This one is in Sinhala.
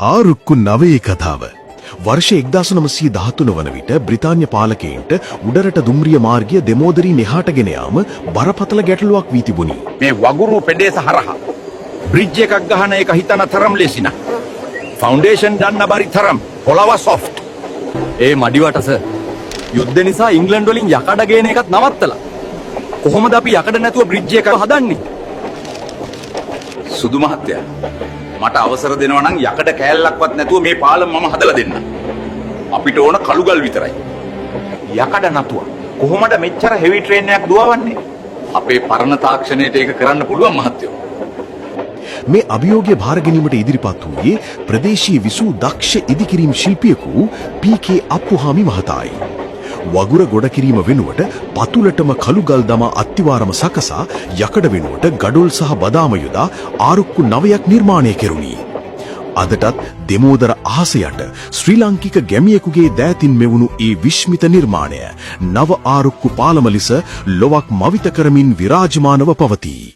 ආරුක්කු නවයේ කතාව වර්ෂ 1913 වන විට බ්‍රිතාන්‍ය පාලකයින්ට උඩරට දුම්රිය මාර්ගය දෙමෝදරින් එහාට ගෙන යාම බරපතල ගැටලුවක් වී තිබුණි. මේ වගුරු පෙඩේස හරහා බ්‍රිජ් එකක් ගහන එක හිතන තරම් ලේසි නෑ. ෆවුන්ඩේෂන් දන්න බරි තරම් පොළව සොෆ්ට්. ඒ මඩිවට සර් යුද්ධ නිසා ඉංග්ලන්ඩ් වලින් යකඩ ගේන එකත් නවත්තලා. කොහොමද අපි යකඩ නැතුව බ්‍රිජ් එක හදන්නේ? සුදු මහත්තයා මට අවසර දෙනවා නම් යකඩ කෑල්ලක්වත් නැතුව මේ පාලම මම හදලා දෙන්න. අපිට ඕන කළුගල් විතරයි. යකඩ නැතුව කොහොමද මෙච්චර හෙවි ට්‍රේන් එකක් දුවවන්නේ? අපේ පරණ තාක්ෂණයට ඒක කරන්න පුළුවන් මහත්තයෝ. මේ අභියෝගය භාර ගැනීමට ඉදිරිපත් වූයේ ප්‍රදේශීය විසූ දක්ෂ ඉදිකිරීම් ශිල්පියෙකු පී.කේ. අප්පුහාමි මහතායි. වගුර ගොඩ කිරීම වෙනුවට පතුලටම කළුගල් දමා අත්තිවාරම සකසා යකඩ වෙනුවට ගඩොල් සහ බදාම යොදා ආරුක්කු 9ක් නිර්මාණය කෙරුණි. අදටත් දෙමෝදර අහස යට ශ්‍රී ලාංකික ගැමියෙකුගේ දෑතින් මෙවුණු ඒ විශ්මිත නිර්මාණය නව ආරුක්කු පාලම ලෙස ලොවක් මවිත කරමින් විරාජමානව පවතී.